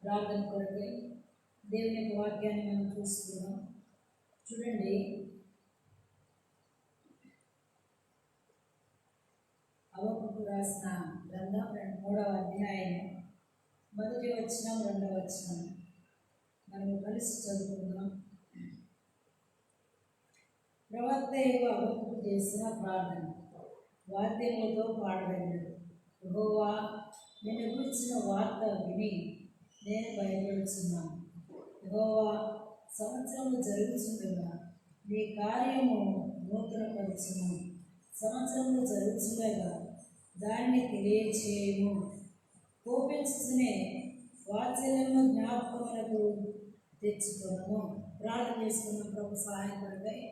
ప్రార్థన కొరకై దేవుని యొక్క వాక్యాన్ని మనం చూస్తున్నాం. చూడండి, హబక్కూకు రాసిన గ్రంథం 3వ అధ్యాయం 1వ వచనం 2వ వచనం మనము కలిసి చదువుకుందాం. ప్రవక్త హబక్కూకు చేసిన ప్రార్థన వాద్యములతో పాడబడినది. యెహోవా, నిన్ను గురించిన వార్త విని నేను భయపడుచున్నాను. యెహోవా, సంవత్సరము జరుగుతుండగా నీ కార్యము నూతనపరచుము. సంవత్సరము జరుగుతుండగా దాన్ని తెలియచేయము. కోపించుకునే వాత్సల్యము జ్ఞాపకములకు తెచ్చుకోము. ప్రార్థన చేసుకున్న ప్రభు సహాయపడతాయి.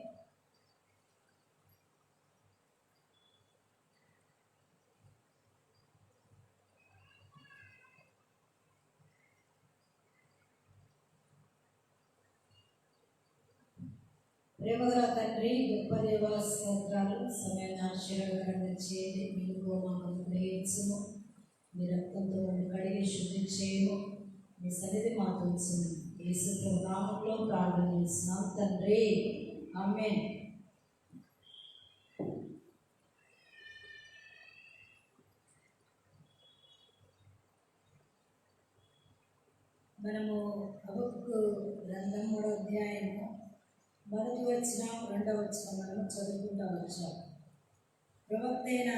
ప్రేమగల తండ్రి, గొప్ప దేవ, స్తోత్రాలు. సమయాన్ని ఆశీర్వాదకరంగా చేయండి. మీకు మమ్మల్ని గ్రహించము. మీ రక్తంతో కడిగి శుద్ధి చేయము. మీ సన్నిధి మాకు ఉంచము. యేసు నామములో ప్రార్థన చేస్తున్నాం తండ్రి, ఆమేన్. మనము హబక్కూకు గ్రంథం 3వ అధ్యాయము 1వ వచనం 2వ వచనం మనము చదువుకుంటూ వచ్చాం. ప్రవక్త అయిన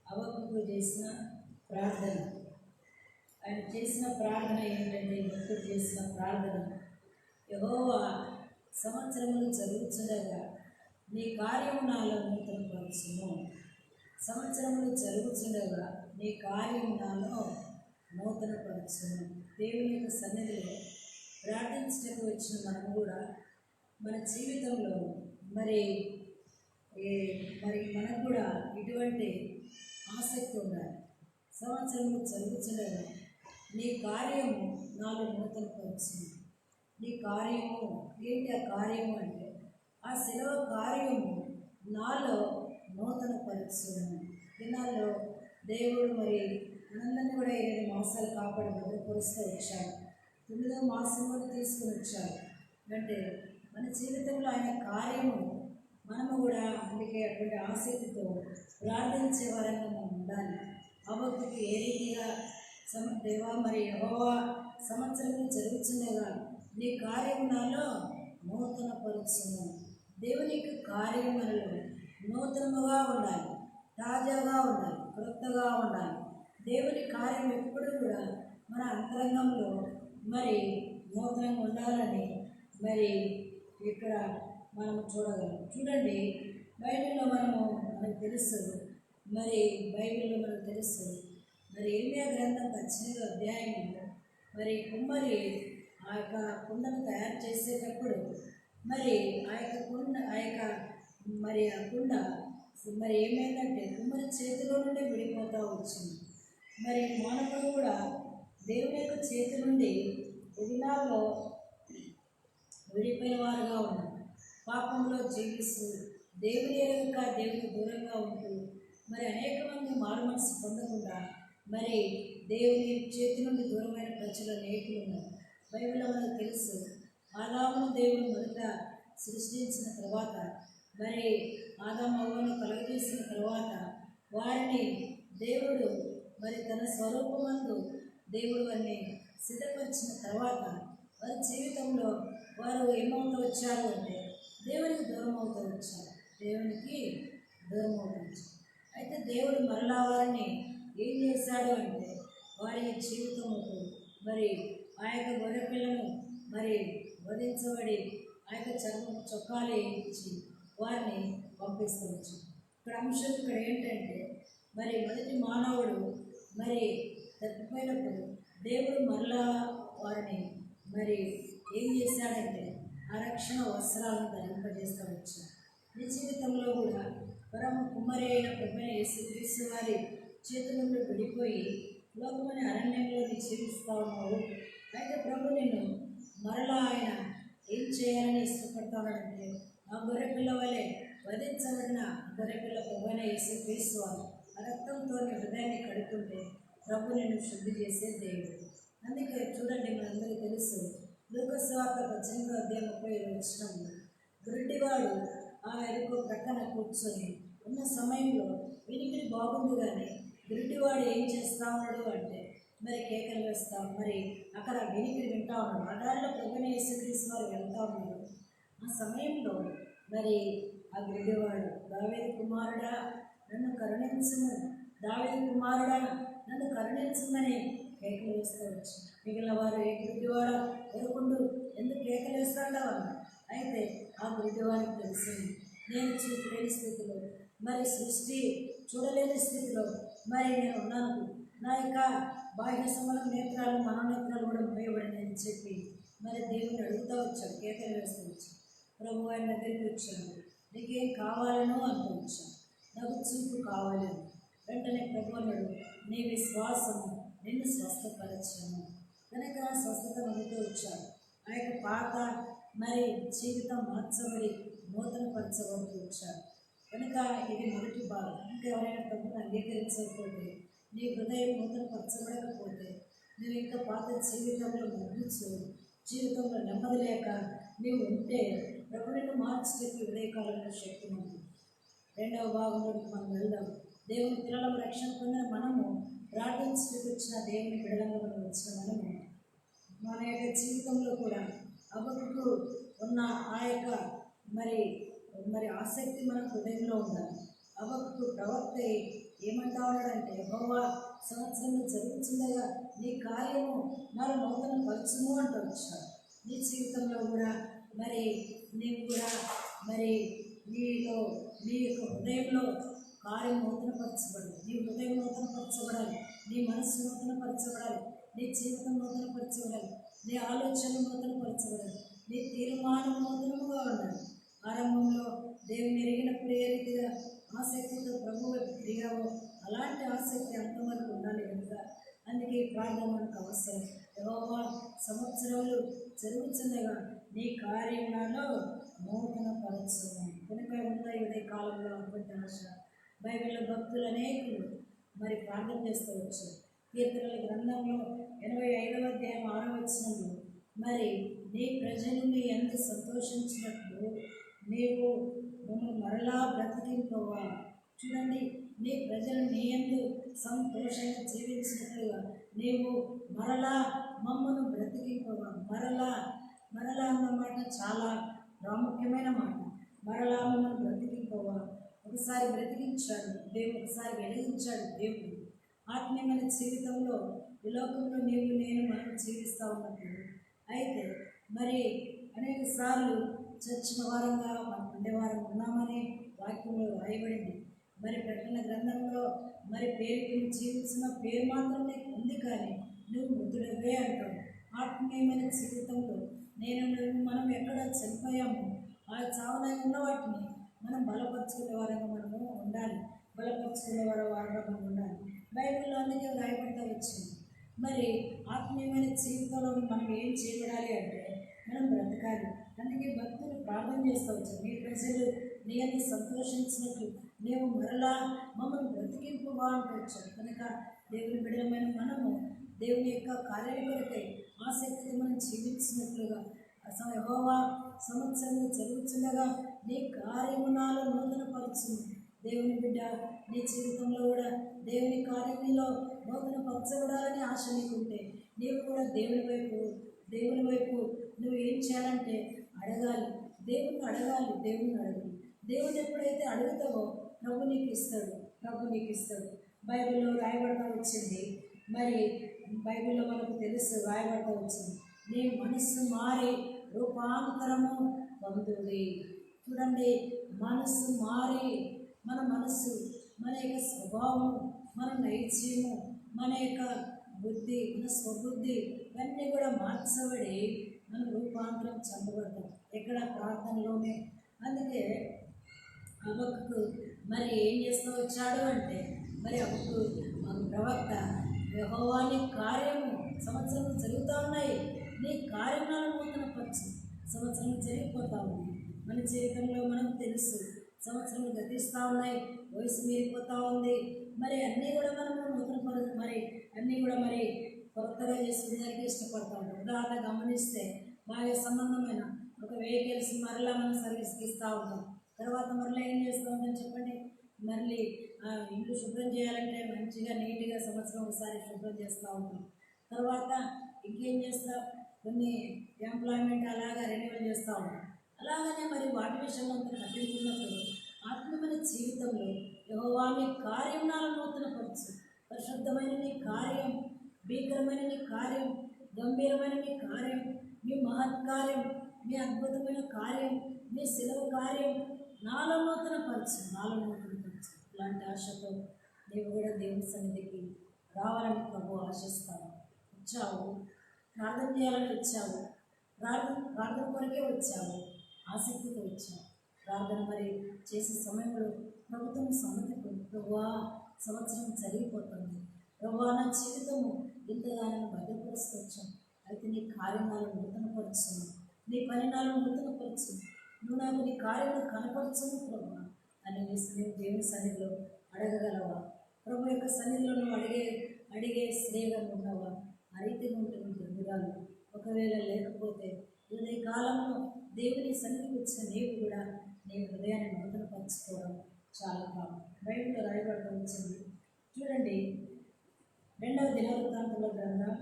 హబక్కూకు చేసిన ప్రార్థన, ఆయన చేసిన ప్రార్థన ఏంటంటే, భక్తుడు చేసిన ప్రార్థన, యెహోవా, సంవత్సరములు జరుగుతుండగా నీ కార్యము నాలో నూతనపరచుము. సంవత్సరములు జరుగుతుండగా నీ కార్యము నాలో నూతనపరచుము. దేవుని యొక్క సన్నిధిలో ప్రార్థించడానికి వచ్చిన మనము కూడా మన జీవితంలో మరి మనకు కూడా ఇటువంటి ఆసక్తి ఉండాలి. సంవత్సరము జరుగుతుండగా నీ కార్యము నాలో నూతనపరచుము. నీ కార్యము ఏంటి? ఆ కార్యము అంటే ఆ సెలవు కార్యము నాలో నూతనపరచుము. దినాల్లో దేవుడు మరి మనందరినీ కూడా 8 మాసాలు కాపాడి భద్రపరుస్తూ వచ్చాడు. 9వ మాసం కూడా తీసుకుని వచ్చాడు. అంటే మన జీవితంలో ఆయన కార్యము మనము కూడా అందుకే అటువంటి ఆసక్తితో ప్రార్థించే వారంగా మనం ఉండాలి. హబక్కూకు ఏ రీతిగా దేవా, మరి యెహోవా, సంవత్సరం జరుగుతుండగా నీ కార్యము నాలో నూతనపరచుము. దేవుని యొక్క కార్యం మనలో నూతనముగా ఉండాలి, తాజాగా ఉండాలి, క్రొత్తగా ఉండాలి. దేవుని కార్యం ఎప్పుడు కూడా మన అంతరంగంలో మరి నూతనంగా ఉండాలని మరి ఇక్కడ మనం చూడగలం. చూడండి, బైబిల్లో మనకు తెలుసు, మరి ఇర్మియా గ్రంథం 18వ అధ్యాయంలో మరి కుమ్మరి ఆ యొక్క కుండను తయారు చేసేటప్పుడు మరి ఆ కుండ మరి ఏమైందంటే కుమ్మరి చేతిలో నుండి విడిపోతూ వచ్చింది. మరి మానవుడు కూడా దేవుని యొక్క చేతి నుండి దినాల్లో విడిపోయిన వారుగా ఉన్నారు. పాపంలో జీవిస్తూ దేవుని దూరంగా ఉంటూ మరి అనేక మంది మారు మనసు పొందకుండా మరి దేవుని చేతి నుండి దూరమైన ప్రజలు అనేకులు ఉన్నారు. బైబిల్లో మనకు తెలుసు, ఆదామును దేవుడు మొదట సృష్టించిన తర్వాత మరి ఆదాము అవ్వను కలుగజేసిన తరువాత వారిని దేవుడు మరి తన స్వరూపమందు దేవుడు వారిని సిద్ధపరిచిన తర్వాత వారి జీవితంలో వారు ఏమవుతూ వచ్చారు అంటే దేవునికి దూరం అవుతూ వచ్చారు, దేవునికి దూరం అవుతూ వచ్చారు. అయితే దేవుడు మరలా వారిని ఏం చేశాడు అంటే వారి జీవితంలో మరి ఆ యొక్క గొర్రెపిల్లను మరి వధించబడి ఆ యొక్క చొక్కాలు ఇచ్చి వారిని పంపిస్తవచ్చు. ఇక్కడ అంశం ఇక్కడ ఏంటంటే మరి మొదటి మానవుడు మరి తప్పిపోయినప్పుడు దేవుడు మరలా వారిని మరి ఏం చేశాడంటే ఆ రక్షణ వస్త్రాలను ధరింపజేస్తూ వచ్చాడు. నీ జీవితంలో కూడా పరమ కుమ్మరి అయిన ప్రభువైన యేసుక్రీస్తు వారి చేతుల నుండి విడిపోయి లోకమని అరణ్యంలో నీ జీవిస్తూ ఉన్నావు. అయితే ప్రభు నిన్ను మరలా ఆయన ఏం చేయాలని ఇష్టపడతాడంటే ఆ గొర్రెపిల్ల వలె వధించబడిన గొర్రెపిల్ల ప్రభువైన యేసుక్రీస్తు వారు ఆ రక్తంతో నీ హృదయాన్ని కడుక్కుంటే ప్రభు నిన్ను శుద్ధి చేసే దేవుడు. అందుకే చూడండి, మనందరికీ తెలుసు లూకా సువార్త 18:35 గుడ్డివాడు ఆ ఎరుకో ప్రక్కన కూర్చొని ఉన్న సమయంలో వినికిడి బాగుంది, కానీ గుడ్డివాడు ఏం చేస్తూ ఉన్నాడు అంటే మరి కేకలు వేస్తా మరి అక్కడ వినికిడి వింటా ఉన్నాడు. ఆ దారిలో ప్రభువైన యేసుక్రీస్తు వారు వెళ్తూ ఉన్నాడు. ఆ సమయంలో మరి ఆ గుడ్డివాడు, దావీదు కుమారుడా నన్ను కరుణించుము, దావీదు కుమారుడా నన్ను కరుణించుమని కేకలు వేస్తూ వచ్చి మిగిలిన వారు ఏ గుడ్డివాడ ఎరుకుండు ఎందుకు కేకలు వేస్తాడో అన్నారు. అయితే ఆ గుడ్డివాడికి తెలిసింది, నేను చూడలేని స్థితిలో మరి సృష్టి చూడలేని స్థితిలో మరి నేను ఉన్నాను, నా యొక్క బాహ్య సమల నేత్రాలు మనోనేత్రాలు కూడా మోయబడినని చెప్పి మరి దేవుని అడుగుతూ వచ్చాడు, కేకలు వేస్తూ వచ్చాడు. ప్రభు ఆయన దగ్గరికి వచ్చాడు, నీకేం కావాలనో అంటూ వచ్చాను, నాకు చూపు కావాలి. వెంటనే ప్రభు అన్నాడు, నీ విశ్వాసము నిన్ను స్వస్థపరచను. కనుక స్వస్థత అందుతూ వచ్చాడు. ఆ యొక్క పాత మరి జీవితం మార్చబడి నూతన పరచబడుతూ వచ్చాడు. కనుక ఇది మొదటి భాగం. ఇంకా ఎవరైనా ప్రభుని అంగీకరించకపోతే, నీ హృదయం నూతన పరచబడకపోతే, నువ్వు ఇంకా పాత జీవితంలో మగ్గుచు జీవితంలో నెమ్మది లేక నీవు ఉంటే ప్రభుని మార్చడానికి ఉదయకాలంలో శక్తి ఉంది. రెండవ భాగంలోకి మనం వెళ్దాం. దేవుని పిల్లల రక్షణ పొందిన మనము ప్రార్థించడానికి వచ్చిన దేవుని బిడ్డలంగా మనం వచ్చిన మనము మన యొక్క జీవితంలో కూడా అబద్ధకు ఉన్న ఆ యొక్క మరి ఆసక్తి మన హృదయంలో ఉండాలి. అబద్ధకు ప్రవక్త ఏమంటా ఉన్నాడంటే, యెహోవా సంవత్సరంలో జరుగుతుండగా నీ కార్యము మరి నూతన పరచుము అంటూ వచ్చాడు. నీ జీవితంలో కూడా మరి నీవు కూడా మరి నీ యొక్క హృదయంలో కార్యం నూతనపరచబడాలి. నీ హృదయం నూతనపరచబడాలి, నీ మనస్సు నూతనపరచబడాలి, నీ జీవితం నూతనపరచబడాలి, నీ ఆలోచన నూతనపరచబడాలి, నీ తీర్మానం నూతనముగా ఉండాలి. ఆరంభంలో దేవుని ఎరిగినప్పుడు ఏ రీతిగా ఆసక్తితో ప్రభువు తిరిగావో అలాంటి ఆసక్తి అంతవరకు ఉండాలి కనుక అందుకే ప్రార్థన మనకు అవసరం. యెహోవా సంవత్సరాలు జరుగుతుండగా నీ కార్యములలో నూతన పరచము. కనుక ఉన్న ఇదే కాలంలో అనుకుంటే ఆశ బైబిల్లో భక్తులు అనేకులు మరి ప్రార్థన చేస్తూ వచ్చారు. కీర్తనల గ్రంథంలో 85వ అధ్యాయం 6వ వచనంలో మరి నీ ప్రజలు నీ యందు సంతోషించినట్లు నీవు మమ్మల్ని మరలా బ్రతికింపవా. చూడండి, నీ ప్రజలు నీ యందు సంతోషంగా జీవించినట్లుగా నీవు మరలా మమ్మను బ్రతికింపవా. మరలా అన్నమాట చాలా ప్రాముఖ్యమైన మాట. మరలా మమ్మల్ని బ్రతికింపవా. ఒకసారి బ్రతికించాడు దేవుడు, ఒకసారి వెలిగించాడు దేవుడు. ఆత్మీయమైన జీవితంలో ఈ లోకంలో నీవు నేను మనం జీవిస్తూ ఉన్నప్పుడు అయితే మరి అనేక సార్లు చచ్చిన వారంగా మనం ఉండేవారం ఉన్నామని వాక్యంలో రాయబడింది. మరి ప్రకటన గ్రంథంలో మరి పేరుకి జీవించిన పేరు మాత్రమే ఉంది, కానీ నువ్వు మృతుడవే అంటావు. ఆత్మీయమైన జీవితంలో మనం ఎక్కడ చనిపోయామో ఆ చావునై ఉన్న వాటిని మనం బలపరుచుకునే వారంగా మనము ఉండాలి, బలపరుచుకునే వారంగా మనం ఉండాలి. బైబిల్లో అందుకే రాయబడతా వచ్చింది. మరి ఆత్మీయమైన జీవితంలో మనం ఏం చేయబడాలి అంటే మనం బ్రతకాలి. అందుకే భక్తులు ప్రార్థన చేస్తూ వచ్చారు, నీ ప్రజలు నీ అంతా సంతోషించినట్లు నీవు మరలా మమ్మల్ని బ్రతికింపుగా అంటూ వచ్చారు. కనుక దేవుని బిడ్డలమైన మనము దేవుని యొక్క కార్యాల కొరకై ఆసక్తిని మనం జీవించినట్లుగా యెహోవా సంవత్సరంలో జరుగుతుండగా నీ కార్యము నాలో నూతనపరచును. దేవుని బిడ్డ, నీ జీవితంలో కూడా దేవుని కార్యంలో నూతనపరచబడాలని ఆశ నీకుంటే నీవు కూడా దేవుని వైపు నువ్వు ఏం చేయాలంటే అడగాలి. దేవుని అడగాలి. దేవుని ఎప్పుడైతే అడుగుతావో ప్రభు నీకు ఇస్తాడు. బైబిల్లో రాయబడతా వచ్చింది. మరి బైబిల్లో మనకు తెలుసు, రాయబడతా వచ్చింది, నీ మనస్సు మారి రూపాంతరము పొందుతుంది. చూడండి, మనస్సు మారి మన మనస్సు, మన యొక్క స్వభావము, మన నైత్యము, మన యొక్క బుద్ధి, మన స్వబుద్ధి ఇవన్నీ కూడా మార్చబడి మన రూపాంతరం చెందబడతాం. ఎక్కడ? ప్రార్థనలోనే. అందుకే అబక్కు మరి ఏం చేస్తూ వచ్చాడు అంటే, మరి అబక్కు ప్రవక్త, యెహోవా నీ కార్యము సంవత్సరం జరుగుతూ ఉన్నాయి, నీ కార్యములను నూతనపరచు. సంవత్సరం జరిగిపోతూ ఉంది. మన జీవితంలో మనకు తెలుసు, సంవత్సరం గతిస్తూ ఉన్నాయి, వయసు మీరిపోతూ ఉంది. మరి అన్నీ కూడా మనము అన్నీ కూడా కొత్తగా చేసుకునేదానికి ఇష్టపడతా ఉంటాం. ఉదాహరణ గమనిస్తే, బాగా సంబంధమైన ఒక వెహికల్స్ మరలా మనం సర్వీస్కి ఇస్తూ ఉంటాం. తర్వాత మరలా ఏం చేస్తూ ఉంటాం చెప్పండి? మళ్ళీ ఇల్లు శుభ్రం చేయాలంటే మంచిగా నీట్గా సంవత్సరం ఒకసారి శుభ్రం చేస్తూ ఉంటాం. తర్వాత ఇంకేం చేస్తాం? కొన్ని ఎంప్లాయ్మెంట్ అలాగా రెన్యువల్ చేస్తూ ఉంటాం. అలాగనే మరి వాటి విషయంలో అంత కట్టించుకున్నప్పుడు ఆత్మీయమైన జీవితంలో యెహోవా నీ కార్యములను నూతనపరచు. పరిశుద్ధమైన నీ కార్యం, భీకరమైన నీ కార్యం, గంభీరమైన నీ కార్యం, నీ మహత్కార్యం, నీ అద్భుతమైన కార్యం, నీ సెలవు కార్యం నాలో నూతనపరచు. ఇలాంటి ఆశతో నీవు కూడా దేవుని సన్నిధికి రావాలని ప్రభు ఆశిస్తాను. వచ్చావు, ప్రార్థన చేయాలని వచ్చావు, ప్రార్థన కొరకే వచ్చావు, ఆసక్తితో వచ్చావు. ప్రార్థన మరి చేసే సమయంలో ప్రభుత్వం సమ్మతికు, ప్రభువా సంవత్సరం జరిగిపోతుంది, ప్రభువా నా జీవితము ఇంతగానో భద్రపరుచుకొచ్చాను, అయితే నీ కార్యాలను నూతనపరచును, నీ పరిణాలను నూతనపరచు, నువ్వు నాకు నీ కార్యము కనపరచును ప్రభువా అని నీవు దేవుని సన్నిధిలో అడగగలవా? ప్రభు యొక్క సన్నిధిలో నువ్వు అడిగే స్త్రీగా ఉన్నావా? ఆ రీతిగా ఉంటుంది బంధురాలు. ఒకవేళ లేకపోతే ఈ కాలంలో దేవుని సన్నిధికి వచ్చిన నీవు కూడా నీ హృదయాన్ని నూతనపరచుకోవడం చాలా కాలం. బైబిల్లో రాయబడటం వచ్చింది. చూడండి, 2వ దినవృత్తాంతముల గ్రంథం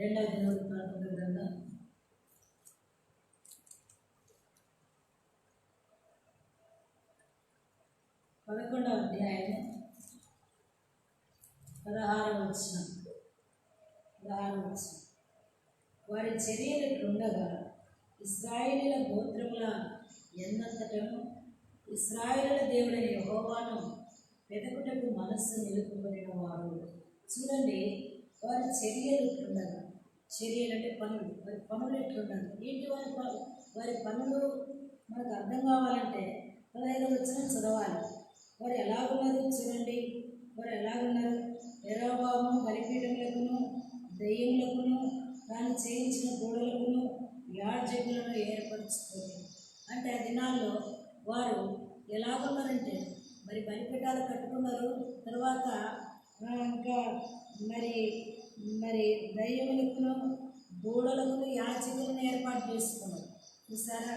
11వ అధ్యాయం 16వ వచనం. వారి చర్యలుండగా ఇశ్రాయేలీయుల గోత్రముల ఎన్నంతటను ఇశ్రాయేలీయుల దేవుడైన యెహోవాను వెదకుటకు మనస్సు నిలుపుకొనిన వారు. చూడండి, వారి చర్యలుండగా, చర్యలు అంటే పనులు, వారి పనులు ఎట్లుండాలి? ఏంటి వారి పనులు మనకు అర్థం కావాలంటే 15వ వచనం చదవాలి. వారు ఎలాగున్నారు చూడండి, వారు ఎలాగున్నారు? యెరొబోము బలిపీఠములకును దెయ్యములకును తాను చేయించిన గోడలకును యాజకులను ఏర్పరచుకొని. అంటే ఆ దినాల్లో వారు ఎలాగున్నారంటే మరి బలిపీఠాలు కట్టుకున్నారు. తర్వాత ఇంకా మరి దయ్యములకును గోడలకును యాజకులను ఏర్పాటు చేసుకున్నారు. చూసారా?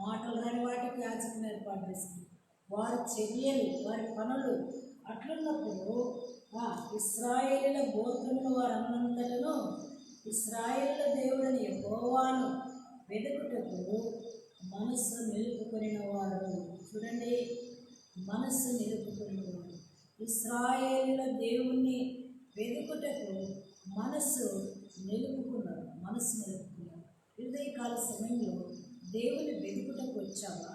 మాటలు రాని వాటికి యాజకులను ఏర్పాటు చేసుకున్నారు. వారి చర్యలు, వారి పనులు అట్లున్నప్పుడు ఇశ్రాయేలీయుల గోత్రముల వారందరూ ఇశ్రాయేలీయుల దేవుడని యెహోవాను వెదుకుటకు మనస్సు నిలుపుకొనిన వారు. చూడండి, మనస్సు నిలుపుకొనిన వారు ఇశ్రాయేలీయుల దేవుణ్ణి వెదుకుటకు మనస్సు నిలుపుకున్నారు. ఉదయకాల సమయంలో దేవుని వెదుకుటకు వచ్చావా?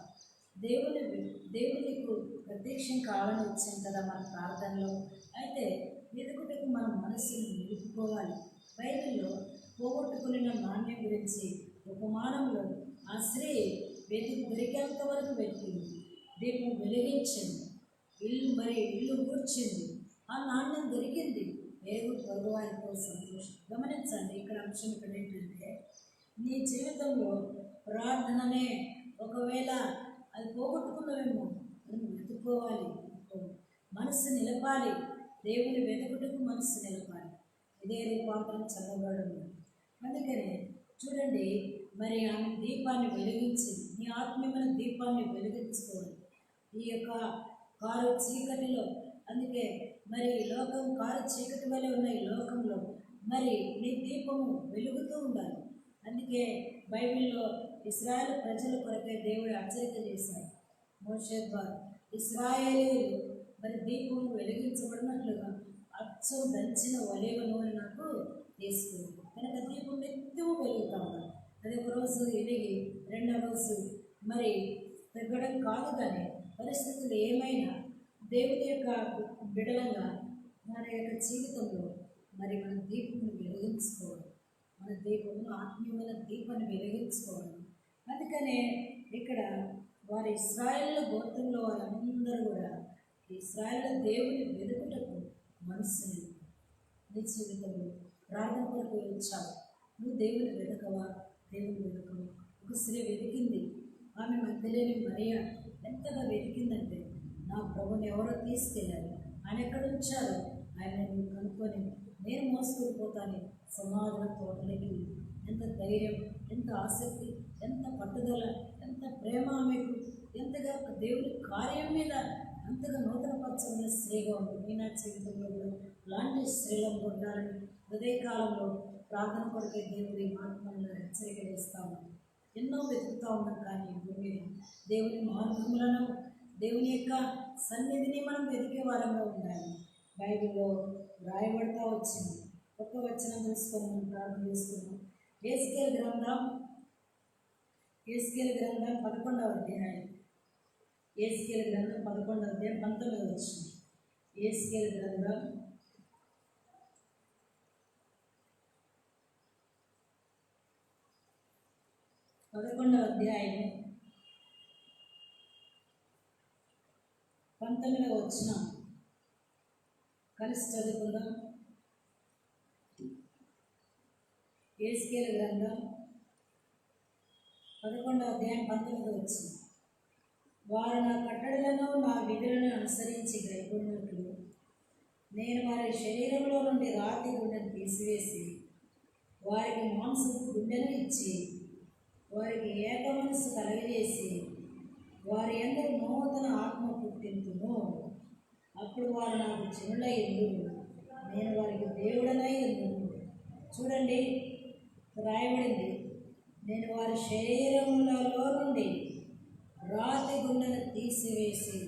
దేవునికి ప్రత్యక్షం కావాలని వచ్చాం కదా మన ప్రార్థనలో. అయితే వెదుకుటకు మనం మనస్సును నిలుపుకోవాలి. బైబిల్లో పోగొట్టుకుని నాణ్యం గురించి ఉపమానంలో ఆ స్త్రీ దొరికేంత వరకు వెతికింది, దీపం వెలిగించింది, ఇల్లు కూర్చింది, ఆ నాణ్యం దొరికింది. పొరుగు వారితో సంతోషం. గమనించండి, ఇక్కడ అంశం ఇక్కడ ఏంటంటే, నీ జీవితంలో ప్రార్థననే ఒకవేళ అది పోగొట్టుకున్నావేమో, మనం వెతుక్కోవాలి, మనస్సు నిలపాలి. దేవుని వెతుకుటకు మనస్సు నిలపాలి. ఇదే రూపాంతరం చదవబడింది. అందుకనే చూడండి, మరి ఆమె దీపాన్ని వెలిగించింది. నీ ఆత్మీయమైన దీపాన్ని వెలిగించుకోవాలి. ఈ యొక్క కారు చీకటిలో, అందుకే మరి లోకం కారు చీకటి వలె ఉన్న ఈ లోకంలో మరి నీ దీపము వెలుగుతూ ఉండాలి. అందుకే బైబిల్లో ఇశ్రాయేలు ప్రజల కొరకే దేవుడు హెచ్చరిక చేశాడు మోషే ద్వారా. ఇశ్రాయేలీయులు మరి దీపం వెలిగించబడినట్లుగా అచ్చం దంచిన ఒలీవ నూనె నాకు తీసుకుంది. కనుక దీపం నిత్యము వెలుగుతూ ఉండాలి. అది ఒక రోజు వెలిగి రెండవ రోజు మరి తగ్గడం కాదు. కానీ పరిస్థితులు ఏమైనా దేవుని యొక్క బిడలంగా మన యొక్క జీవితంలో మరి మన దీపమును వెలిగించుకోవాలి. మన దీపమును ఆత్మీయమైన దీపాన్ని వెలిగించుకోవాలి. అందుకనే ఇక్కడ వారి ఇశ్రాయేలు గోత్రంలో వారందరూ కూడా ఇశ్రాయేలు దేవుని వెతుకుటకు మనసుని నీ జీవితంలో ప్రార్థన కొరకు వచ్చావు. నువ్వు దేవుని వెతకవా? దేవుని వెతకవా? ఒక స్త్రీ వెతికింది. ఆమె మధ్యలేని మరియా ఎంతగా వెతికిందంటే, నా ప్రభుని ఎవరో తీసుకెళ్ళారు, ఆయన ఎక్కడ ఉంచారు, ఆయన నేను కనుక్కొని నేను మోసుకుపోతాను సమాధాన తోటలోకి. ఎంత ధైర్యం, ఎంత ఆసక్తి, ఎంత పట్టుదల, ఎంత ప్రేమ ఆమెకు, ఎంతగా దేవుని కార్యం మీద అంతగా నూతనపరచమైన స్త్రీగా ఉంటుంది. మీ నా జీవితంలో కూడా అలాంటి స్త్రీలను ఉండాలని హృదయకాలంలో ప్రార్థన కొరకే దేవుడి ఆత్మలను హెచ్చరిక చేస్తాము. ఎన్నో వెతుకుతూ ఉన్నాం, కానీ భూమి దేవుని మార్గములను, దేవుని యొక్క సన్నిధిని మనం వెతికే వారంగా ఉండాలి. బైబిల్లో రాయబడతా వచ్చింది. ఒక్క వచనం తెలుసుకొని మనం ప్రార్థన చేసుకున్నాం. యెహెజ్కేలు గ్రంథం 11వ అధ్యాయం. యెహెజ్కేలు గ్రంథం 11వ అధ్యాయం 19వ వచనం. యెహెజ్కేలు గ్రంథం 11వ అధ్యాయం 19వ వచనం కలిసి చదువుకుందాం. యెహెజ్కేలు గ్రంథం 11వ అధ్యాయం 19వ వచనం. వారు నా కట్టడలను నా విధులను అనుసరించి గైకొన్నట్లు నేను వారి శరీరంలో నుండి రాతి గుండెను తీసివేసి వారికి మాంసపు గుండెను ఇచ్చి వారికి ఏక మనస్సు కలగజేసి వారి అందరి నూతన ఆత్మ పుట్టింతును. అప్పుడు వారు నాకు జనులై ఉండును, నేను వారికి దేవుడనై ఉండును. చూడండి, రాయబడింది, నేను వారి శరీరములలో నుండి రాతి గుండెను తీసివేసి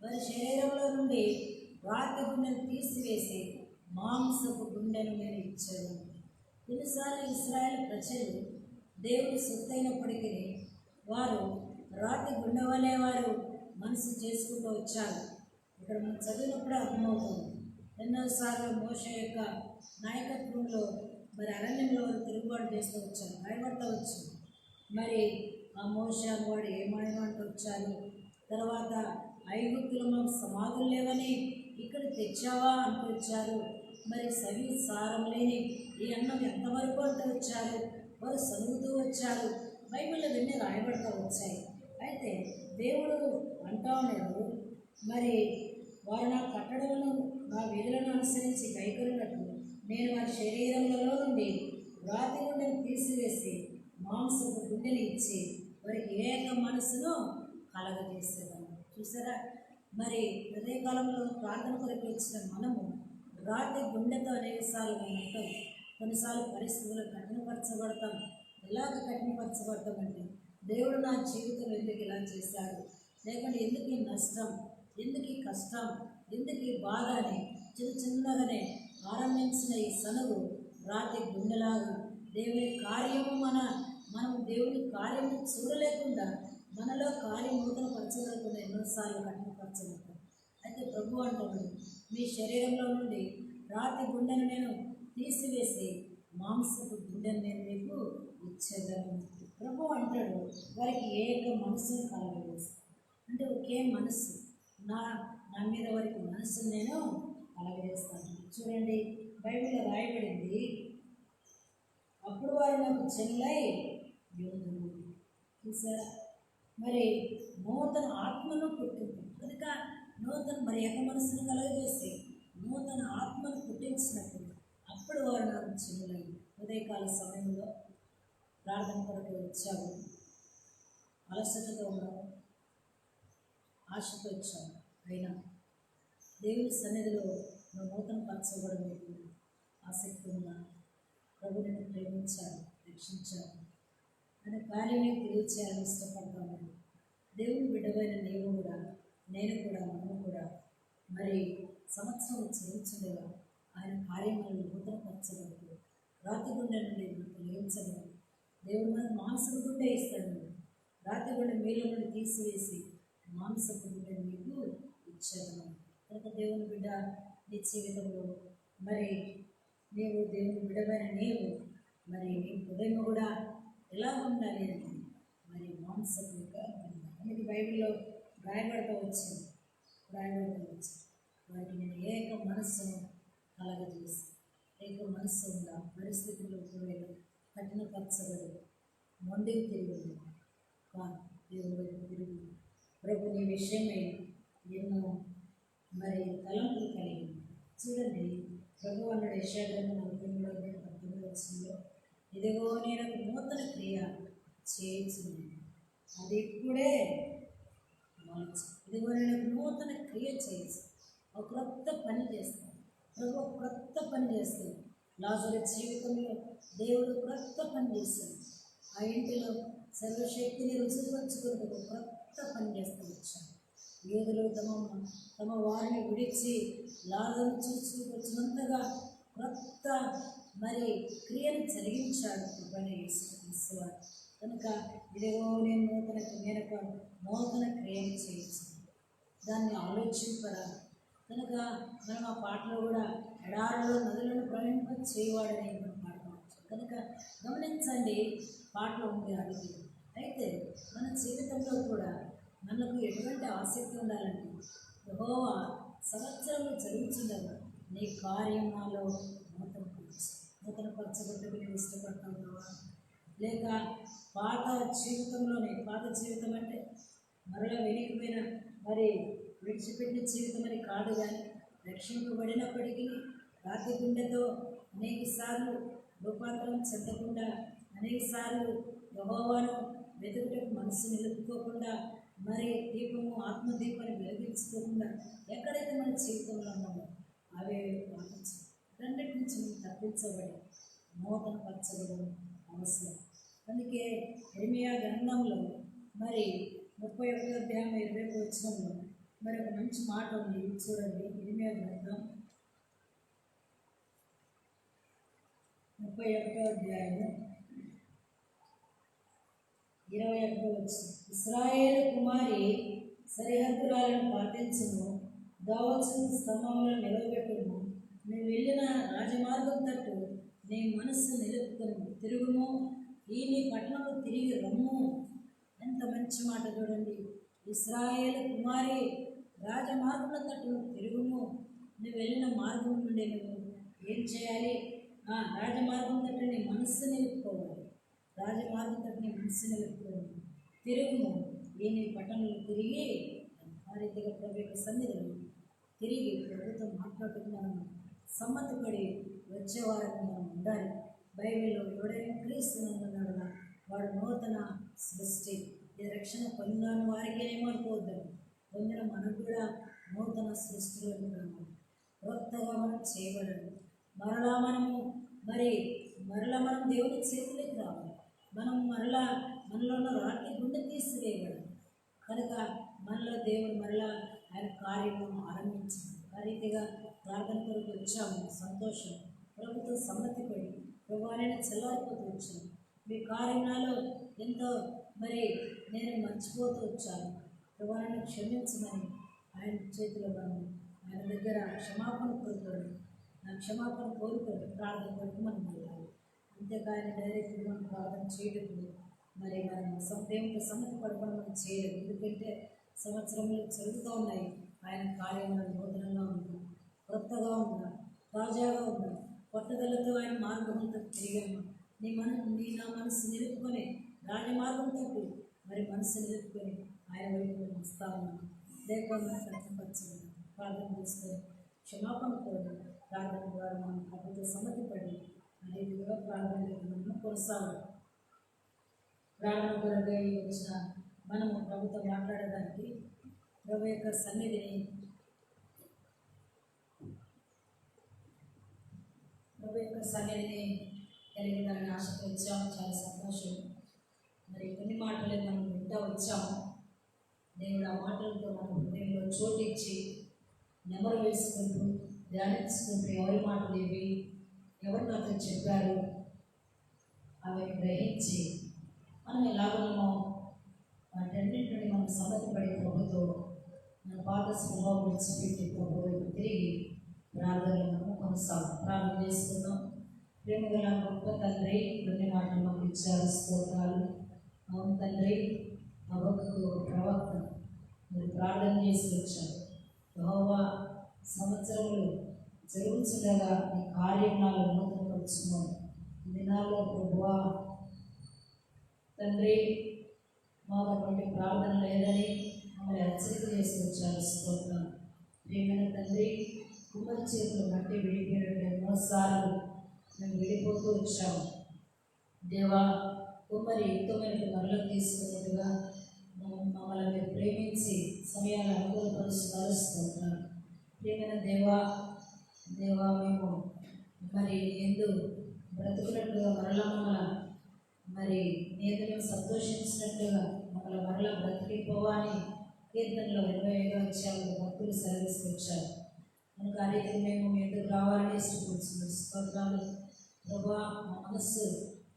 వారి శరీరంలో నుండి రాతి గుండెను తీసివేసి మాంసపు గుండెను నేను ఇచ్చాను. కొన్నిసార్లు ఇశ్రాయేలు ప్రజలు దేవుడి సొత్తైనప్పటికీ వారు రాతి గుండె వలె వారు మనసు చేసుకుంటూ వచ్చారు. ఇక్కడ మనం చదివినప్పుడే అర్థమవుతుంది. ఎన్నోసార్లు మోషే యొక్క నాయకత్వంలో మరి అరణ్యంలో వారు తిరుగుబాటు చేస్తూ వచ్చారు, భయపడుతూ వచ్చారు. మరి ఆ మోషే వాడు ఏమాయమంటూ వచ్చారు. తర్వాత ఐగుప్తులో మాకు సమాధులు లేవని ఇక్కడ తెచ్చావా అంటూ వచ్చారు. మరి సవి సారం లేని ఈ అన్నం ఎంతవరకు అంటూ వచ్చారు. వారు సనుగుతూ వచ్చారు. బైబిల్లో ఇవన్నీ రాయబడుతూ వచ్చాయి. అయితే దేవుడు అంటా ఉన్నాడు, మరి వారు నా కట్టడలను నా విధులను అనుసరించి గైకొన్నట్లు నేను వారి శరీరంలో నుండి రాతి గుండెను తీసివేసి మాంసపు గుండెని ఇచ్చి వారికి ఏక మనసును కలగజేసేదాన్ని. చూసారా, మరి హృదయకాలంలో ప్రార్థన కొరకు వచ్చిన మనము రాతి గుండెతో అనేకసార్లు మనం ఉంటాం. కొన్నిసార్లు పరిస్థితులు కఠినపరచబడతాం. ఎలాగ కఠినపరచబడతామంటే, దేవుడు నా జీవితం ఎందుకు ఇలా చేశాడు, లేకుంటే ఎందుకు ఈ నష్టం, ఎందుకు ఈ కష్టం, ఎందుకు ఈ బాధ అని చిన్నగానే ఆరంభించిన ఈ సనుగు రాతి గుండెలాగా దేవుని కార్యము మనం దేవుని కార్యము చూడలేకుండా మనలో కార్యం నూతన పరచలేకుండా ఎన్నోసార్లు కఠినపరచబడతాం. అయితే ప్రభు అంటాడు, మీ శరీరంలో నుండి రాతి గుండెను నేను తీసివేసి మాంసపు గుండెను నేను మీకు ఇచ్చేదాను. ప్రభు అంటాడు, వారికి ఏక మనసును కలగజేస్తాను. అంటే ఒకే మనస్సు, నా మీద వారికి మనస్సును నేను కలగజేస్తాను. చూడండి, బైబిల్లో రాయబడింది, అప్పుడు వారు నాకు చెల్లై యోధులు. చూసారా, మరి నూతన ఆత్మను పుట్టింది కనుక మరి ఏక మనసును కలగజేసి నూతన ఆత్మను పుట్టించినప్పుడు అప్పుడు వారు నాకు చెల్లై. ఉదయకాల సమయంలో ప్రార్థన కొరకు వచ్చావు, అలసటతో ఉన్నావు, ఆశతో వచ్చావు. అయినా దేవుని సన్నిధిలో నువ్వు నూతన పరచబడి మీకు ఆసక్తి ఉందా? ప్రభు నిన్ను ప్రేమించారు, రక్షించారు అనే కార్యాన్ని తెలియచేయాలని ఇష్టపడతాము. దేవుని బిడ్డమైన నీవు కూడా, నేను కూడా, మనము కూడా మరి సంవత్సరం చదివించలేగా ఆయన కార్యములను నూతనపరచబడుతూ రాతి గుండె నుండి మనకు లేయించలేదు. దేవుడు మనకు మాంసపు గుండె ఇస్తాడు. రాతి గుండె మీలో నుండి తీసివేసి మాంసపు గుండె మీకు ఇచ్చాను. కనుక దేవుని బిడ్డ నీ జీవితంలో మరి నీవు దేవుని బిడ్డమైన నీవు మరి నీ హృదయం కూడా ఎలా ఉండాలి అంటే మరి మాంసపుగా మనకి బైబిల్లో రాయబడుతూ వచ్చింది. వారికి నేను ఏక మనస్సును కలగజేసి, ఏక మనస్సు ఉన్న పరిస్థితుల్లో ఒకవేళ కఠినపరచబడి మొండికి తిరిగి కాదు, దేవుడు తిరిగి ప్రభు నీ విషయమై ఎన్నో మరి తలంపులు కలిగి చూడండి. ప్రభు అన్నాడు యెషయా గ్రంథం 43:19 ఇదిగో నేను ఒక నూతన క్రియ చేయించున్నాను, అది ఇప్పుడే ఇదిగో నేను ఒక నూతన క్రియ చేసి ఒక క్రొత్త పని చేస్తాను. ప్రభు ఒక క్రొత్త పని చేస్తాను. లాజరు జీవితంలో దేవుడు క్రొత్త పని చేస్తాడు. ఆ ఇంటిలో సర్వశక్తిని రుచిపరచుకుని ఒక క్రొత్త పని చేస్తూ వచ్చాను. యూదులు తమ వారిని విడిచి లాజరు చూసి వచ్చినంతగా క్రొత్త మరి క్రియను జరిగించాడు పని యేసువారు. కనుక ఇదిగో నేను నూతన క్రియను చేయొచ్చు, దాన్ని ఆలోచింపరా. కనుక మనం ఆ పాటలో కూడా ఎడారిలో నదులను ప్రవహింప చేయవాడని మనం పాడుకోవచ్చు. కనుక గమనించండి, పాటలో ఉంది అడిగి. అయితే మన జీవితంలో కూడా మనకు ఎటువంటి ఆసక్తి ఉండాలంటే యెహోవా సంవత్సరంలో చదువుతుండగా నీ కార్యం నాలో నూతనపరచబడ్డకు నేను ఇష్టపడుతున్నావా? లేక పాత జీవితం అంటే మరలా వెలిగిపోయిన మరి విడిచిపెట్టిన జీవితం అని కాదు, కానీ రక్షింపబడినప్పటికీ రాతి గుండెతో అనేక సార్లు రూపాంతరం చెందకుండా, అనేక సార్లు యెహోవాను వెతుకుటకు మనసు నిలుపుకోకుండా, మరి ఆత్మదీపాన్ని వెలిగించుకోకుండా ఎక్కడైతే మన జీవితంలో ఉన్నామో అవే పాటించాలి. రెండింటి నుంచి మనం తప్పించబడి నూతనపరచబడడం అవసరం. అందుకే ఇర్మీయా గ్రంథంలో మరి 31:20 మరి ఒక మంచి మాట ఉంది, చూడండి. ఇర్మీయా గ్రంథం 31:21 ఇశ్రాయేలు కుమారి సరిహద్దులను పాటించును, దావోచును స్తంభములను నిలబెట్టును, నువ్వు వెళ్ళిన రాజమార్గం తట్టు నీ మనస్సు నిలుపుకొని తిరుగుము, ఈ నీ పట్టణము తిరిగి రమ్ము. ఎంత మంచి మాట చూడండి. ఇశ్రాయేలు కుమారి రాజమార్గం తట్టు తిరుగుము, నువ్వు వెళ్ళిన మార్గం నుండి నువ్వు ఏం చేయాలి? రాజమార్గం తట్టు నీ మనస్సు నిలుపుకోవాలి. రాజమార్గం తట్టు నీ మనస్సు నిలుపుకోవాలి. తిరుగుము, ఈ నీ పట్టణంలో తిరిగి ఆ రీతిగా ప్రభు యొక్క సన్నిధిలో తిరిగి ప్రభుత్వం మాట్లాడుతూ మనం సమ్మతిపడి వచ్చేవారికి మనం ఉండాలి. బైబిల్లో ఎవడైనా క్రీస్తునందున్నాడు వాడు నూతన సృష్టి. ఈ రక్షణ పొందిన వారికి ఏమనుకోవద్దు, పొందిన మనకు కూడా నూతన సృష్టిలో ఉన్నాము. క్రొత్తగా మనం చేయబడదు. మరలా మనం దేవుని చేతిలోకి రావాలి. మనలో ఉన్న రాతి గుండె తీసివేయబడదు. కనుక మనలో దేవుడు మరలా ఆయన కార్యము ఆరంభించాడు. ఆ రీతిగా ప్రార్థన కొరకు వచ్చాము, సంతోషం. ప్రభుతో సమ్మతిపడి ప్రభువాన్ని చెల్లారిపోతూ వచ్చాను. మీ కార్యాలలో ఎంతో నేను మర్చిపోతూ వచ్చాను. ప్రభువాన్ని క్షమించమని ఆయన చేతిలో మనం ఆయన దగ్గర క్షమాపణ కోరుకోండి. నా క్షమాపణ కోరుకోండి, ప్రార్థన కొరకు మనం వెళ్ళాలి. అంతేకాని డైరెక్ట్గా మనం ప్రార్థన చేయలేదు. మనం దేవునితో సమ్మతి పడకుండా మనం చేయలేదు. ఎందుకంటే సంవత్సరంలో జరుగుతూ ఉన్నాయి. ఆయన కార్యములు నూతనంగా ఉన్నా, క్రొత్తగా ఉన్నా, తాజాగా ఉన్నా, పట్టుదలతో ఆయన మార్గంతో తిరిగాము. నా మనసు నిలుపుకొని రాజమార్గం తప్పు మనసు నిలుపుకొని ఆయన వైపు వస్తా ఉన్నాను. లేకుండా కష్టపరచండి, ప్రార్థన చేసుకొని క్షమాపణ కోరి ప్రార్థన ద్వారా మనం ప్రభుత్వ సమ్మతిపడి అదేవిధంగా ప్రార్థన కొనసాగాలి. ప్రాణం కొరకై వచ్చిన మనము ప్రభుత్వం మాట్లాడడానికి ప్రభు యొక్క సన్నిధిని కలిగి ఉండాలని ఆశతో వచ్చాము. చాలా సంతోషం. మరి కొన్ని మాటలే మనం వింటూ వచ్చాము. దేవుడు ఆ మాటలతో మన హృదయంలో చోటిచ్చి నెమరు వేసుకుంటూ ధ్యానించుకుంటూ ఎవరి మాటలు ఇవి, ఎవరు నాతో చెప్పారు అవి గ్రహించి మనం ఎలాగో వాటన్నింటి నుండి మనం సమ్మతిపడి ప్రభుతో మన పాత స్వభావం విడిచిపెట్టి ప్రభు తిరిగి ప్రార్థనలను ప్రార్థన చేసుకుందాం. ప్రేమ గల గొప్ప తండ్రి, కొన్ని మాటలు మాకు ఇచ్చారు. స్తోత్రాలు. అవును తండ్రి, అవకు ప్రవక్త మీరు ప్రార్థన చేసి వచ్చారు. యెహోవా సంవత్సరములు జరుగుతుండగా ఈ కార్యక్రమాలు నూతనపరుచున్నాం. ఈ దినాల్లో ప్రభువా తండ్రి మాకు అటువంటి ప్రార్థన లేదని మమ్మల్ని హెచ్చరిక చేసి వచ్చారు. స్తోత్రం. ప్రియమైన తండ్రి, కుమ్మరి చేతులు మట్టి విడిపోయినట్టు ఎన్నోసార్లు మేము విడిపోతూ వచ్చాము. దేవా, కుమ్మరి యుక్తమైన మరలకు తీసుకున్నట్టుగా మమ్మల్ని మీరు ప్రేమించి సమయాన్ని అనుకూలపరుస్తున్నారు. ప్రియమైన దేవా, మేము మరి ఎందు బ్రతుకున్నట్టుగా మరలా మరి నేను సంతోషించినట్టుగా మమ్మల్ని మరలా బ్రతికిపోవాలని కీర్తనలో 25వ అధ్యాయంలో భక్తులు సెలవిస్తుంటారు. మనకు ఆ రీతికి మేము ఎందుకు రావాలని ఇష్టపడుతున్నాం. స్తోత్రాలు. ప్రభా, మా మనస్సు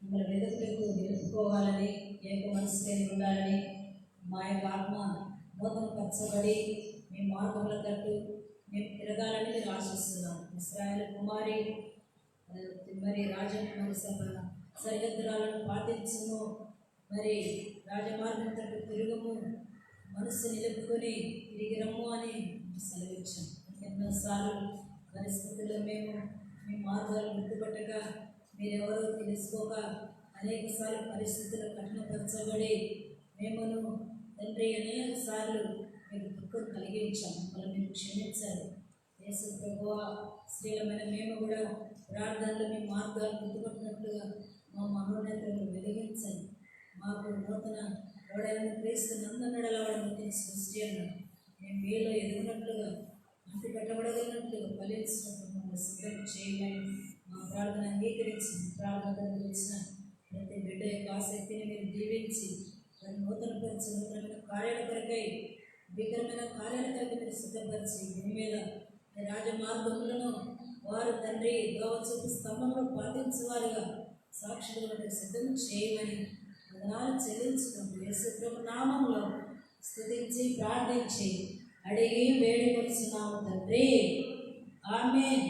మిమ్మల్ని వెతుకులకు నిలుపుకోవాలని, ఏక మనసు కలిగి ఉండాలని, మా యొక్క ఆత్మ నూతనపరచబడి మీ మార్గముల తట్టు మేము తిరగాలని మీరు ఆశిస్తున్నాం. ఇశ్రాయేలు కుమారి మరి రాజకుమారి సరిహద్దురాలను పాటించుము, మరి రాజమార్గం తట్టు తిరుగుము, మనస్సు నిలుపుకొని తిరిగి రమ్ము అని సెలవిచ్చాం. ఎన్నోసార్లు పరిస్థితుల్లో మేము మీ మార్గాలు గుర్తుపట్టక, మీరెవరో తెలుసుకోక అనేక సార్లు పరిస్థితులు కఠినపరచబడి మేమును తండ్రి అనేక సార్లు మీకు దుఃఖం కలిగించాం. మమ్మల్ని మీరు క్షమించారు. యేసు ప్రభువా, స్త్రీలమైన మేము కూడా ప్రార్థనలు మీ మార్గాలు గుర్తుపట్టినట్లుగా మా మనోన్నతలను వెలిగించండి. మాకు నూతన ఎవడైనా క్రీస్తు నందనడలవాడు నూతన సృష్టి అన్నాడు. మేము మీలో ఎదుగునట్లుగా అంటు పెట్టబడగలిగినట్లుగా ఫలించినట్టు మమ్మల్ని సిద్ధం చేయమని మా ప్రార్థన అంగీకరించి ప్రార్థన గురించిన ప్రతి బిడ్డ యొక్క ఆసక్తిని మీరు దీవించి దాన్ని నూతనపరిచి నూతనమైన కార్యాల కొరకై భీకరమైన కార్యాల కొరకై మీరు సిద్ధపరిచి భూమి మీద రాజమార్గములను వారు తండ్రి దోవ చూపు స్తంభంలో పాటించేవారుగా సాక్షులుగా సిద్ధం చేయమని వందనాలు చెల్లించుకుంటూ యేసు ప్రభు నామములో స్తుతించి ప్రార్థించి అడిగి వేడుకొలుచున్నాము తండ్రి. ఆమేన్.